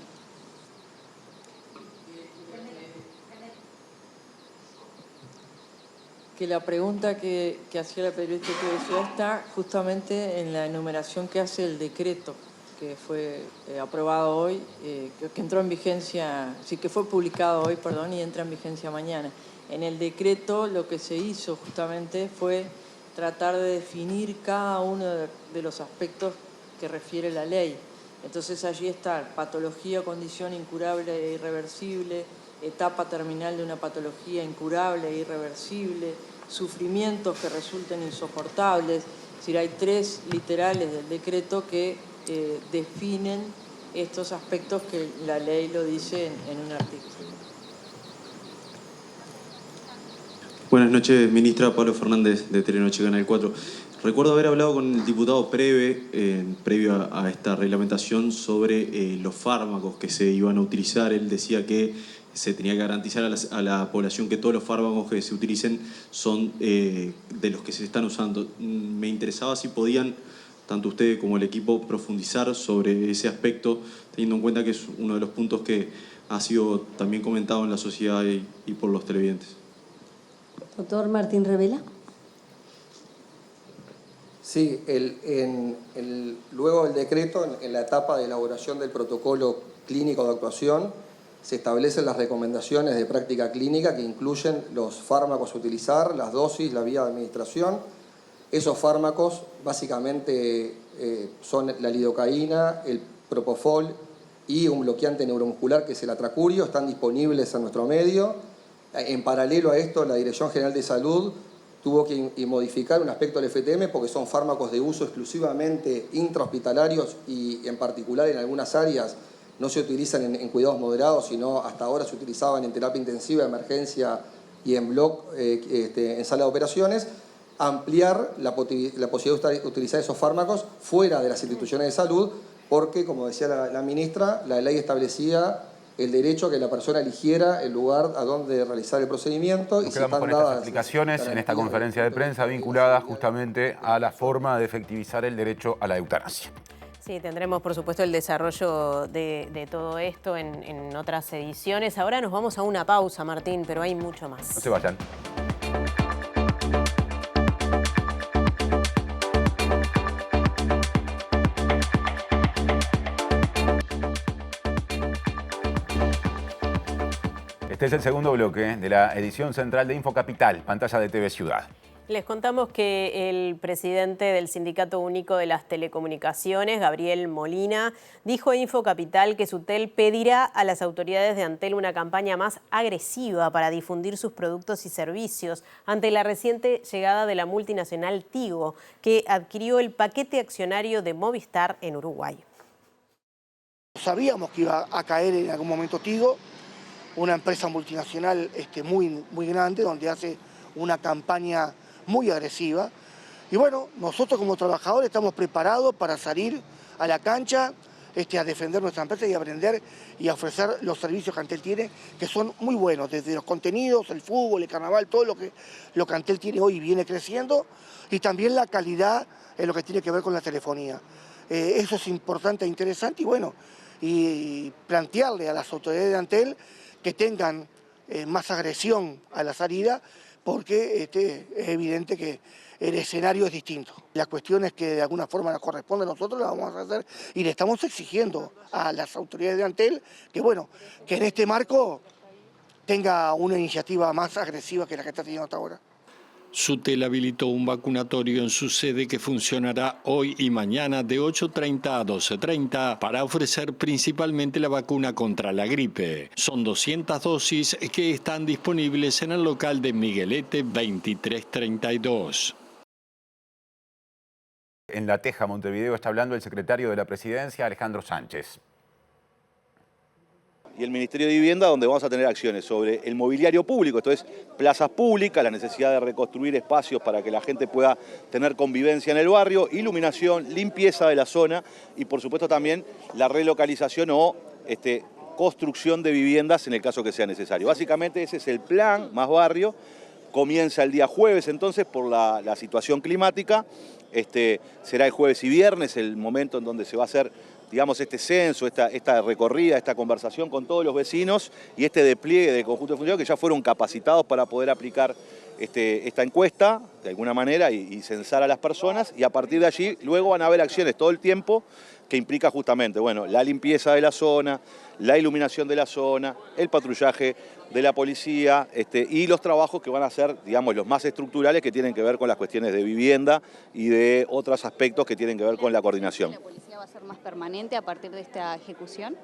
que la pregunta que hacía la periodista que decía está justamente en la enumeración que hace el decreto que fue aprobado hoy, que entró en vigencia, sí, que fue publicado hoy, perdón, y entra en vigencia mañana. En el decreto lo que se hizo justamente fue tratar de definir cada uno de los aspectos que refiere la ley. Entonces allí está patología o condición incurable e irreversible, etapa terminal de una patología incurable e irreversible, sufrimientos que resulten insoportables. Es decir, hay 3 literales del decreto que definen estos aspectos que la ley lo dice en un artículo. Buenas noches, ministra. Pablo Fernández, de Telenoche, Canal 4. Recuerdo haber hablado con el diputado previo a esta reglamentación sobre los fármacos que se iban a utilizar. Él decía que se tenía que garantizar a la población que todos los fármacos que se utilicen son de los que se están usando. Me interesaba si podían, tanto usted como el equipo, profundizar sobre ese aspecto, teniendo en cuenta que es uno de los puntos que ha sido también comentado en la sociedad y por los televidentes. Doctor Martín Revela. Sí, luego del decreto, en la etapa de elaboración del protocolo clínico de actuación, se establecen las recomendaciones de práctica clínica que incluyen los fármacos a utilizar, las dosis, la vía de administración. Esos fármacos básicamente son la lidocaína, el propofol y un bloqueante neuromuscular que es el atracurio, están disponibles en nuestro medio. En paralelo a esto, la Dirección General de Salud tuvo que modificar un aspecto del FTM porque son fármacos de uso exclusivamente intrahospitalarios y en particular en algunas áreas no se utilizan en cuidados moderados, sino hasta ahora se utilizaban en terapia intensiva, emergencia y en bloc, en sala de operaciones. Ampliar la posibilidad de utilizar esos fármacos fuera de las instituciones de salud porque, como decía la ministra, la ley establecía el derecho a que la persona eligiera el lugar a donde realizar el procedimiento. Nos quedamos con estas explicaciones en esta conferencia de prensa vinculada justamente a la forma de efectivizar el derecho a la eutanasia. Sí, tendremos por supuesto el desarrollo de todo esto en otras ediciones. Ahora nos vamos a una pausa, Martín, pero hay mucho más. No se vayan. Este es el segundo bloque de la edición central de Infocapital, pantalla de TV Ciudad. Les contamos que el presidente del Sindicato Único de las Telecomunicaciones, Gabriel Molina, dijo a Infocapital que Sutel pedirá a las autoridades de Antel una campaña más agresiva para difundir sus productos y servicios ante la reciente llegada de la multinacional Tigo, que adquirió el paquete accionario de Movistar en Uruguay. Sabíamos que iba a caer en algún momento Tigo, una empresa multinacional muy grande, donde hace una campaña muy agresiva. Y bueno, nosotros como trabajadores estamos preparados para salir a la cancha a defender nuestra empresa y aprender y a ofrecer los servicios que Antel tiene, que son muy buenos, desde los contenidos, el fútbol, el carnaval, todo lo que Antel tiene hoy viene creciendo, y también la calidad en lo que tiene que ver con la telefonía. Eso es importante e interesante, y bueno, y plantearle a las autoridades de Antel que tengan más agresión a la salida, porque es evidente que el escenario es distinto. Las cuestiones que de alguna forma nos corresponden a nosotros las vamos a hacer y le estamos exigiendo a las autoridades de Antel que, bueno, que en este marco tenga una iniciativa más agresiva que la que está teniendo hasta ahora. Sutel habilitó un vacunatorio en su sede que funcionará hoy y mañana de 8:30 a 12:30 para ofrecer principalmente la vacuna contra la gripe. Son 200 dosis que están disponibles en el local de Miguelete 2332. En La Teja, Montevideo, está hablando el secretario de la Presidencia, Alejandro Sánchez. Y el Ministerio de Vivienda, donde vamos a tener acciones sobre el mobiliario público, esto es plazas públicas, la necesidad de reconstruir espacios para que la gente pueda tener convivencia en el barrio, iluminación, limpieza de la zona y por supuesto también la relocalización o construcción de viviendas en el caso que sea necesario. Básicamente ese es el plan más barrio, comienza el día jueves entonces por la situación climática, será el jueves y viernes el momento en donde se va a hacer, digamos, este censo, esta recorrida, esta conversación con todos los vecinos y este despliegue de conjunto de funcionarios que ya fueron capacitados para poder aplicar esta encuesta de alguna manera y censar a las personas, y a partir de allí luego van a haber acciones todo el tiempo que implica justamente, bueno, la limpieza de la zona, la iluminación de la zona, el patrullaje de la policía y los trabajos que van a ser, digamos, los más estructurales que tienen que ver con las cuestiones de vivienda y de otros aspectos que tienen que ver con la coordinación. ¿La policía va a ser más permanente a partir de esta ejecución?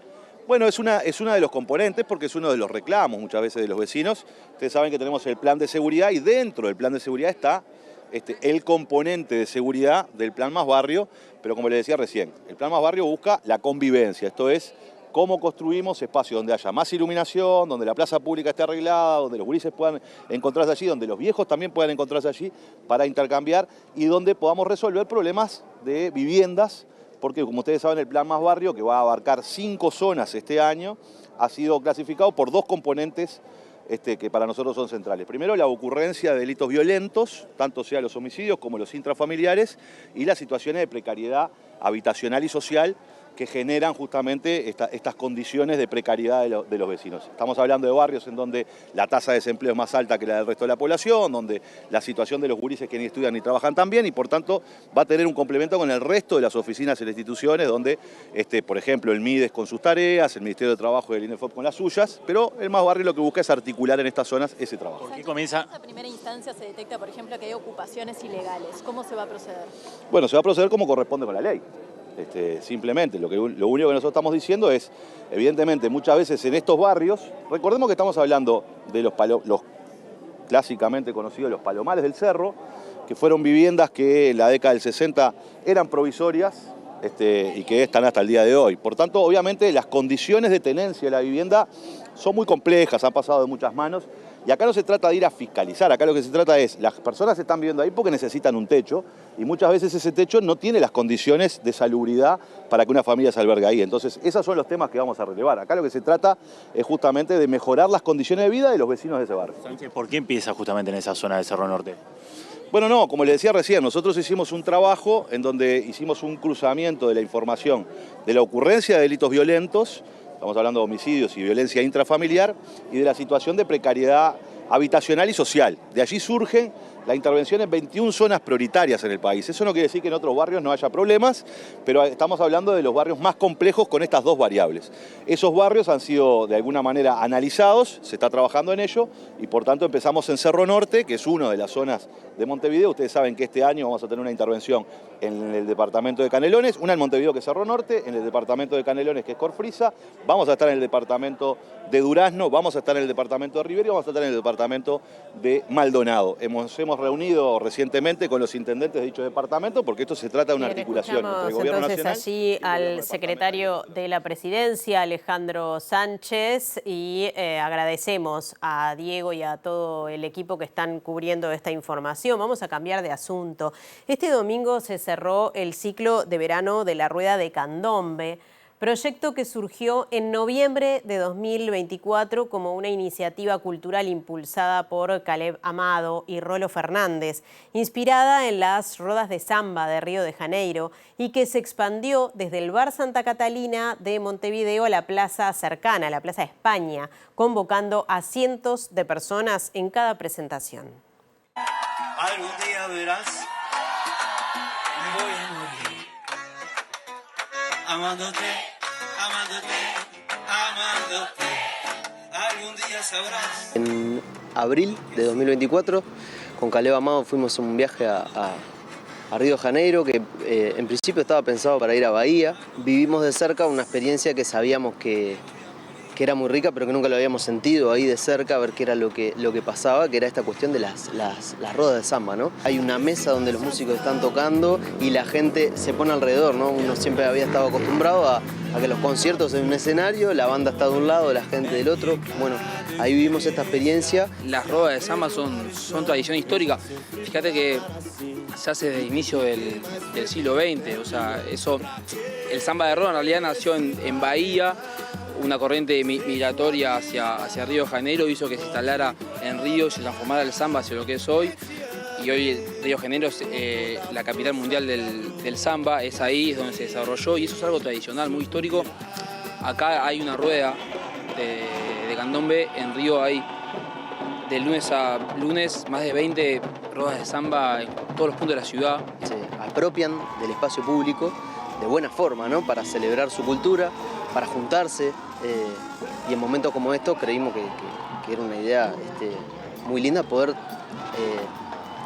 Bueno, es una de los componentes porque es uno de los reclamos muchas veces de los vecinos. Ustedes saben que tenemos el plan de seguridad y dentro del plan de seguridad está el componente de seguridad del Plan Más Barrio, pero como les decía recién, el Plan Más Barrio busca la convivencia, esto es cómo construimos espacios donde haya más iluminación, donde la plaza pública esté arreglada, donde los gurises puedan encontrarse allí, donde los viejos también puedan encontrarse allí para intercambiar y donde podamos resolver problemas de viviendas, porque como ustedes saben el Plan Más Barrio, que va a abarcar 5 zonas este año, ha sido clasificado por 2 componentes que para nosotros son centrales. Primero, la ocurrencia de delitos violentos, tanto sea los homicidios como los intrafamiliares, y las situaciones de precariedad habitacional y social que generan justamente estas condiciones de precariedad de los vecinos. Estamos hablando de barrios en donde la tasa de desempleo es más alta que la del resto de la población, donde la situación de los gurises que ni estudian ni trabajan tan bien y por tanto va a tener un complemento con el resto de las oficinas y las instituciones donde, por ejemplo, el MIDES con sus tareas, el Ministerio de Trabajo y el INEFOP con las suyas, pero el Más Barrio lo que busca es articular en estas zonas ese trabajo. ¿Por qué comienza? En esta primera instancia se detecta, por ejemplo, que hay ocupaciones ilegales. ¿Cómo se va a proceder? Bueno, se va a proceder como corresponde con la ley. Simplemente, lo único que nosotros estamos diciendo es, evidentemente, muchas veces en estos barrios, recordemos que estamos hablando de los clásicamente conocidos los Palomares del Cerro, que fueron viviendas que en la década del 60 eran provisorias y que están hasta el día de hoy. Por tanto, obviamente, las condiciones de tenencia de la vivienda son muy complejas, han pasado de muchas manos. Y acá no se trata de ir a fiscalizar, acá lo que se trata es, las personas están viviendo ahí porque necesitan un techo y muchas veces ese techo no tiene las condiciones de salubridad para que una familia se albergue ahí. Entonces, esos son los temas que vamos a relevar. Acá lo que se trata es justamente de mejorar las condiciones de vida de los vecinos de ese barrio. ¿Por qué empieza justamente en esa zona del Cerro Norte? Bueno, no, como le decía recién, nosotros hicimos un trabajo en donde hicimos un cruzamiento de la información de la ocurrencia de delitos violentos, estamos hablando de homicidios y violencia intrafamiliar, y de la situación de precariedad habitacional y social. De allí surge la intervención en 21 zonas prioritarias en el país. Eso no quiere decir que en otros barrios no haya problemas, pero estamos hablando de los barrios más complejos con estas 2 variables. Esos barrios han sido de alguna manera analizados, se está trabajando en ello, y por tanto empezamos en Cerro Norte, que es una de las zonas de Montevideo. Ustedes saben que este año vamos a tener una intervención en el departamento de Canelones, una en Montevideo que es Cerro Norte, en el departamento de Canelones que es Corfrisa, vamos a estar en el departamento de Durazno, vamos a estar en el departamento de Rivera y vamos a estar en el departamento de Maldonado. Hemos reunido recientemente con los intendentes de dicho departamento porque esto se trata de una articulación entre el gobierno entonces nacional allí al secretario de la Presidencia, Alejandro Sánchez, y agradecemos a Diego y a todo el equipo que están cubriendo esta información. Vamos a cambiar de asunto. Este domingo se cerró el ciclo de verano de la Rueda de Candombe, proyecto que surgió en noviembre de 2024 como una iniciativa cultural impulsada por Caleb Amado y Rolo Fernández, inspirada en las rodas de samba de Río de Janeiro y que se expandió desde el Bar Santa Catalina de Montevideo a la plaza cercana, la Plaza España, convocando a cientos de personas en cada presentación. Algún día verás, voy a morir, amándote, amándote, amándote, algún día sabrás. En abril de 2024, con Caleb Amado fuimos un viaje a Río de Janeiro, que en principio estaba pensado para ir a Bahía. Vivimos de cerca una experiencia que sabíamos que era muy rica, pero que nunca lo habíamos sentido ahí de cerca, a ver qué era lo que pasaba, que era esta cuestión de las rodas de samba, ¿no? Hay una mesa donde los músicos están tocando y la gente se pone alrededor, ¿no? Uno siempre había estado acostumbrado a que los conciertos en un escenario, la banda está de un lado, la gente del otro. Bueno, ahí vivimos esta experiencia. Las rodas de samba son tradición histórica. Fíjate que se hace desde el inicio del siglo XX, o sea, el samba de roda en realidad nació en Bahía. Una corriente migratoria hacia Río de Janeiro hizo que se instalara en Río y se transformara el samba hacia lo que es hoy. Y hoy Río de Janeiro es la capital mundial del samba, es ahí, es donde se desarrolló y eso es algo tradicional, muy histórico. Acá hay una rueda de candombe, en Río hay de lunes a lunes, más de 20 ruedas de samba en todos los puntos de la ciudad. Se apropian del espacio público de buena forma, ¿no? Para celebrar su cultura, para juntarse. Y en momentos como estos creímos que era una idea muy linda poder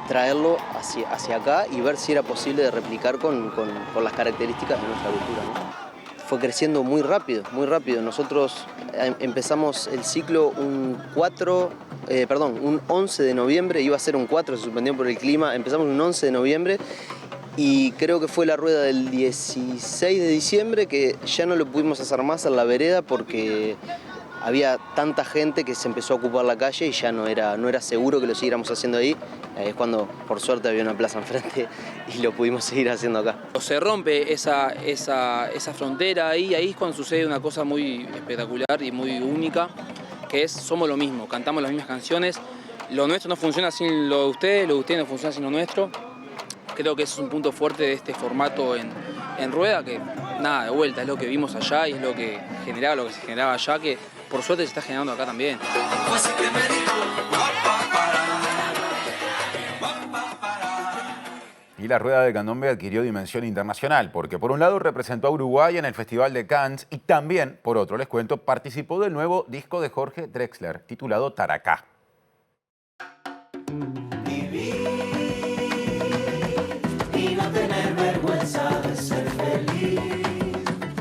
traerlo hacia acá y ver si era posible de replicar con las características de nuestra cultura, ¿no? Fue creciendo muy rápido, muy rápido. Nosotros empezamos el ciclo un 11 de noviembre, iba a ser un 4, se suspendió por el clima, empezamos un 11 de noviembre y creo que fue la rueda del 16 de diciembre que ya no lo pudimos hacer más en la vereda porque había tanta gente que se empezó a ocupar la calle y ya no era seguro que lo siguiéramos haciendo ahí. Es cuando, por suerte, había una plaza enfrente y lo pudimos seguir haciendo acá. Se rompe esa frontera ahí es cuando sucede una cosa muy espectacular y muy única, que es somos lo mismo, cantamos las mismas canciones, lo nuestro no funciona sin lo de ustedes no funciona sin lo nuestro. Creo que ese es un punto fuerte de este formato en rueda, que nada, de vuelta, es lo que vimos allá y es lo que se generaba allá, que por suerte se está generando acá también. Y la rueda de candombe adquirió dimensión internacional, porque por un lado representó a Uruguay en el Festival de Cannes y también, por otro, les cuento, participó del nuevo disco de Jorge Drexler, titulado Taracá. Y no tener vergüenza de ser feliz.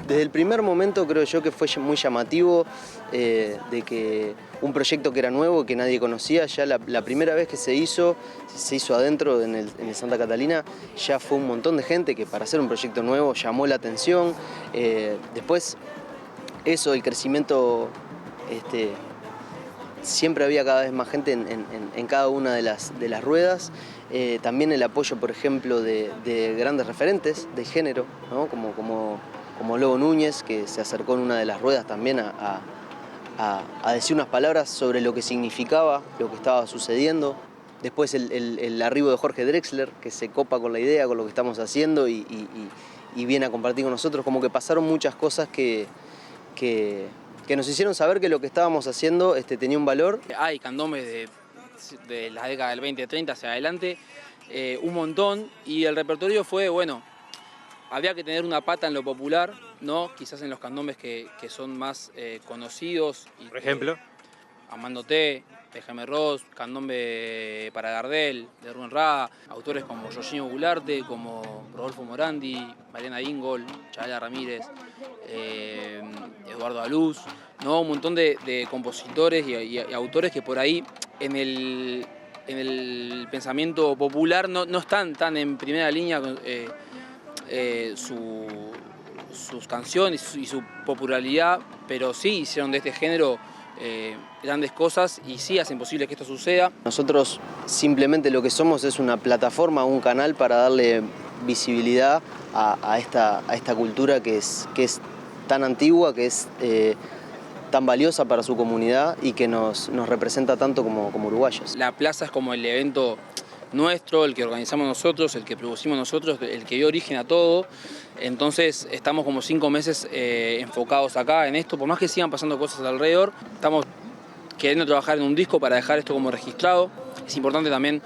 Desde el primer momento creo yo que fue muy llamativo de que un proyecto que era nuevo, que nadie conocía, ya la primera vez que se hizo adentro en el Santa Catalina, ya fue un montón de gente que para hacer un proyecto nuevo llamó la atención. Después eso, el crecimiento, siempre había cada vez más gente en cada una de las ruedas. También el apoyo, por ejemplo, de grandes referentes del género, ¿no? como Lobo Núñez, que se acercó en una de las ruedas también a decir unas palabras sobre lo que significaba, lo que estaba sucediendo. Después el arribo de Jorge Drexler, que se copa con la idea, con lo que estamos haciendo y viene a compartir con nosotros. Como que pasaron muchas cosas que nos hicieron saber que lo que estábamos haciendo tenía un valor. Hay candombes de la década del 20-30 hacia adelante, un montón, y el repertorio fue, bueno, había que tener una pata en lo popular, ¿no? Quizás en los candombes que son más conocidos. Por ejemplo, Amándote, Déjame Ross, candombe para Gardel, de Rubén Rada, autores como Jorginho Goularte, como Rodolfo Morandi, Mariana Ingol, Chavela Ramírez, Eduardo Aluz, ¿no? Un montón de compositores y autores que por ahí en el pensamiento popular no están tan en primera línea sus canciones y su popularidad, pero sí hicieron de este género grandes cosas y sí hacen posible que esto suceda. Nosotros simplemente lo que somos es una plataforma, un canal para darle visibilidad a esta cultura que es tan antigua, que es tan valiosa para su comunidad y que nos representa tanto como uruguayos. La plaza es como el evento nuestro, el que organizamos nosotros, el que producimos nosotros, el que dio origen a todo. Entonces estamos como 5 meses enfocados acá en esto, por más que sigan pasando cosas alrededor, estamos queriendo trabajar en un disco para dejar esto como registrado. Es importante también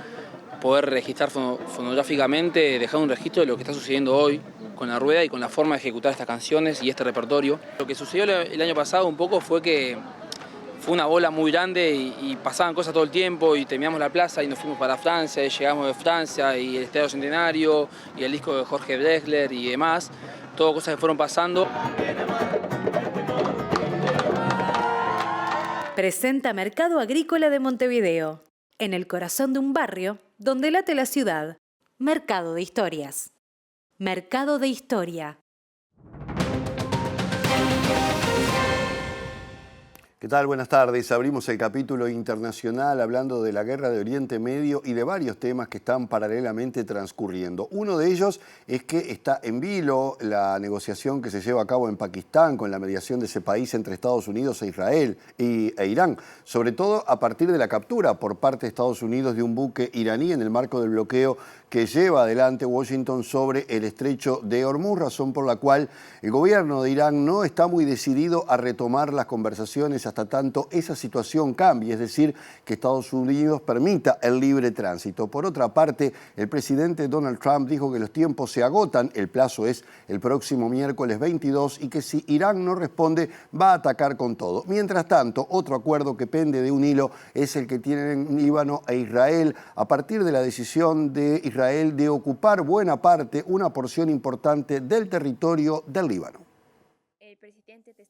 poder registrar fonográficamente, dejar un registro de lo que está sucediendo hoy con la rueda y con la forma de ejecutar estas canciones y este repertorio. Lo que sucedió el año pasado un poco fue que fue una bola muy grande y pasaban cosas todo el tiempo y terminamos la plaza y nos fuimos para Francia y llegamos de Francia y el Estadio Centenario y el disco de Jorge Drexler y demás. Todo cosas que fueron pasando. Presenta Mercado Agrícola de Montevideo, en el corazón de un barrio donde late la ciudad. Mercado de Historias. Mercado de Historia. ¿Qué tal? Buenas tardes. Abrimos el capítulo internacional hablando de la guerra de Oriente Medio y de varios temas que están paralelamente transcurriendo. Uno de ellos es que está en vilo la negociación que se lleva a cabo en Pakistán con la mediación de ese país entre Estados Unidos e Israel e Irán, sobre todo a partir de la captura por parte de Estados Unidos de un buque iraní en el marco del bloqueo que lleva adelante Washington sobre el estrecho de Hormuz, razón por la cual el gobierno de Irán no está muy decidido a retomar las conversaciones hasta tanto esa situación cambie, es decir, que Estados Unidos permita el libre tránsito. Por otra parte, el presidente Donald Trump dijo que los tiempos se agotan, el plazo es el próximo miércoles 22 y que si Irán no responde va a atacar con todo. Mientras tanto, otro acuerdo que pende de un hilo es el que tienen Líbano e Israel a partir de la decisión de Israel de ocupar buena parte, una porción importante del territorio del Líbano.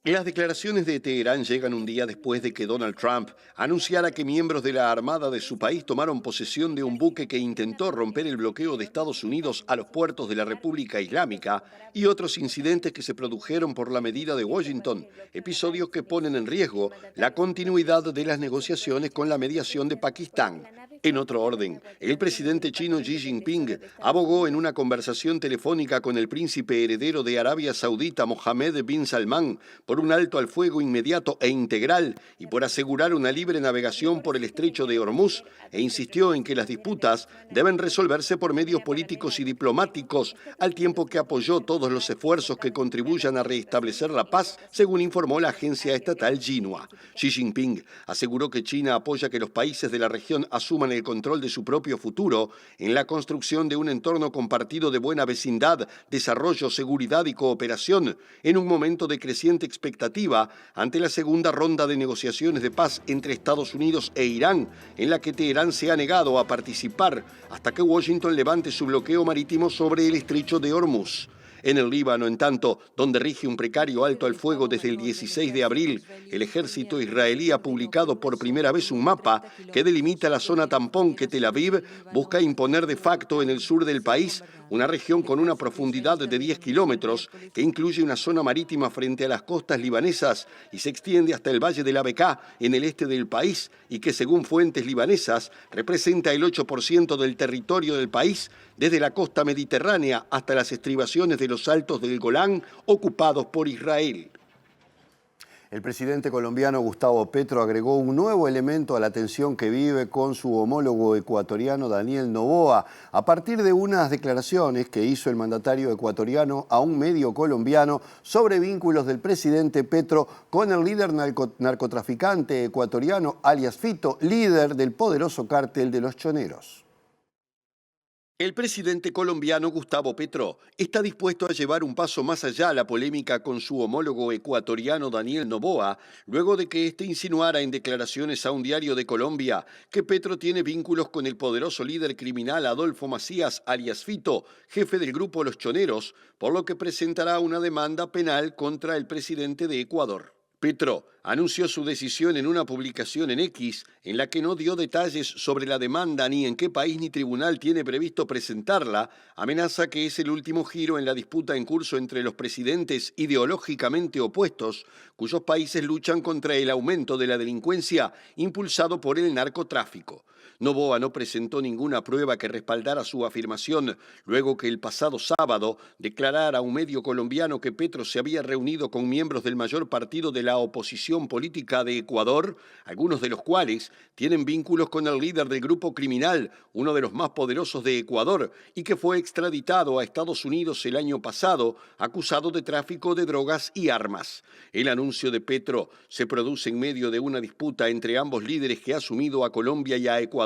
Las declaraciones de Teherán llegan un día después de que Donald Trump anunciara que miembros de la Armada de su país tomaron posesión de un buque que intentó romper el bloqueo de Estados Unidos a los puertos de la República Islámica y otros incidentes que se produjeron por la medida de Washington, episodios que ponen en riesgo la continuidad de las negociaciones con la mediación de Pakistán. En otro orden, el presidente chino Xi Jinping abogó en una conversación telefónica con el príncipe heredero de Arabia Saudita Mohammed bin Salman por un alto al fuego inmediato e integral y por asegurar una libre navegación por el estrecho de Hormuz, e insistió en que las disputas deben resolverse por medios políticos y diplomáticos, al tiempo que apoyó todos los esfuerzos que contribuyan a restablecer la paz, según informó la agencia estatal Xinhua. Xi Jinping aseguró que China apoya que los países de la región asuman el control de su propio futuro en la construcción de un entorno compartido de buena vecindad, desarrollo, seguridad y cooperación, en un momento de creciente expectativa ante la segunda ronda de negociaciones de paz entre Estados Unidos e Irán, en la que Teherán se ha negado a participar hasta que Washington levante su bloqueo marítimo sobre el estrecho de Hormuz. En el Líbano, en tanto, donde rige un precario alto al fuego desde el 16 de abril, el ejército israelí ha publicado por primera vez un mapa que delimita la zona tampón que Tel Aviv busca imponer de facto en el sur del país, una región con una profundidad de 10 kilómetros que incluye una zona marítima frente a las costas libanesas y se extiende hasta el valle de la Bekaa en el este del país y que, según fuentes libanesas, representa el 8% del territorio del país, desde la costa mediterránea hasta las estribaciones de los Altos del Golán ocupados por Israel. El presidente colombiano Gustavo Petro agregó un nuevo elemento a la tensión que vive con su homólogo ecuatoriano Daniel Noboa, a partir de unas declaraciones que hizo el mandatario ecuatoriano a un medio colombiano sobre vínculos del presidente Petro con el líder narcotraficante ecuatoriano alias Fito, líder del poderoso cártel de los Choneros. El presidente colombiano Gustavo Petro está dispuesto a llevar un paso más allá a la polémica con su homólogo ecuatoriano Daniel Noboa, luego de que éste insinuara en declaraciones a un diario de Colombia que Petro tiene vínculos con el poderoso líder criminal Adolfo Macías alias Fito, jefe del grupo Los Choneros, por lo que presentará una demanda penal contra el presidente de Ecuador. Petro anunció su decisión en una publicación en X, en la que no dio detalles sobre la demanda ni en qué país ni tribunal tiene previsto presentarla, amenaza que es el último giro en la disputa en curso entre los presidentes ideológicamente opuestos, cuyos países luchan contra el aumento de la delincuencia impulsado por el narcotráfico. Noboa no presentó ninguna prueba que respaldara su afirmación, luego que el pasado sábado declarara a un medio colombiano que Petro se había reunido con miembros del mayor partido de la oposición política de Ecuador, algunos de los cuales tienen vínculos con el líder del grupo criminal, uno de los más poderosos de Ecuador, y que fue extraditado a Estados Unidos el año pasado, acusado de tráfico de drogas y armas. El anuncio de Petro se produce en medio de una disputa entre ambos líderes que ha sumido a Colombia y a Ecuador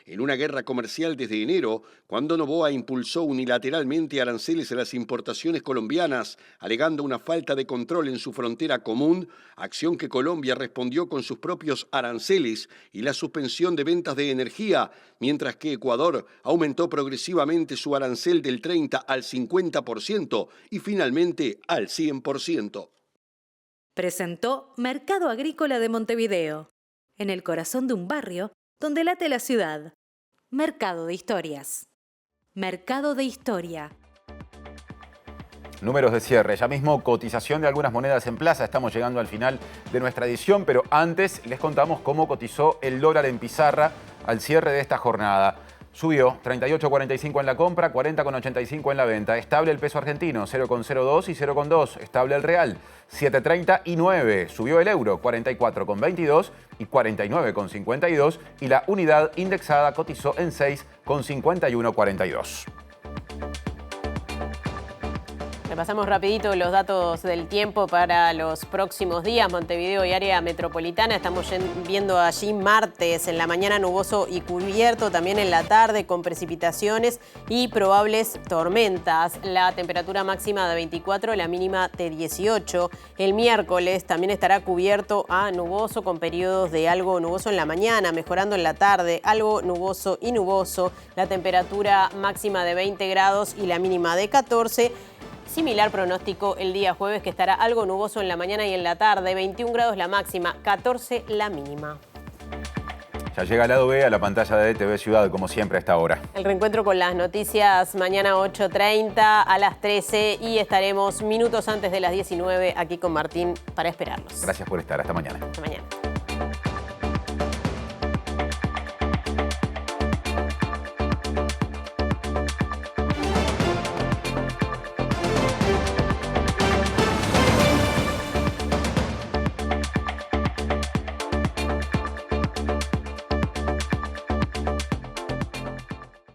en una guerra comercial desde enero, cuando Noboa impulsó unilateralmente aranceles a las importaciones colombianas, alegando una falta de control en su frontera común, acción que Colombia respondió con sus propios aranceles y la suspensión de ventas de energía, mientras que Ecuador aumentó progresivamente su arancel del 30 al 50% y finalmente al 100%. Presentó Mercado Agrícola de Montevideo, en el corazón de un barrio donde late la ciudad. Mercado de Historias. Mercado de Historia. Números de cierre. Ya mismo cotización de algunas monedas en plaza. Estamos llegando al final de nuestra edición, pero antes les contamos cómo cotizó el dólar en pizarra al cierre de esta jornada. Subió 38,45 en la compra, 40,85 en la venta. Estable el peso argentino, 0,02 y 0,2. Estable el real, 7,30 y 9. Subió el euro, 44,22 y 49,52. Y la unidad indexada cotizó en 6,5142. Repasamos rapidito los datos del tiempo para los próximos días. Montevideo y área metropolitana, estamos viendo allí martes, en la mañana nuboso y cubierto, también en la tarde con precipitaciones y probables tormentas. La temperatura máxima de 24, la mínima de 18. El miércoles también estará cubierto a nuboso con periodos de algo nuboso en la mañana, mejorando en la tarde, algo nuboso y nuboso. La temperatura máxima de 20 grados y la mínima de 14. Similar pronóstico el día jueves, que estará algo nuboso en la mañana y en la tarde, 21 grados la máxima, 14 la mínima. Ya llega el lado B a la pantalla de TV Ciudad, como siempre a esta hora. El reencuentro con las noticias mañana 8:30 a las 13 y estaremos minutos antes de las 19 aquí con Martín para esperarlos. Gracias por estar, hasta mañana. Hasta mañana.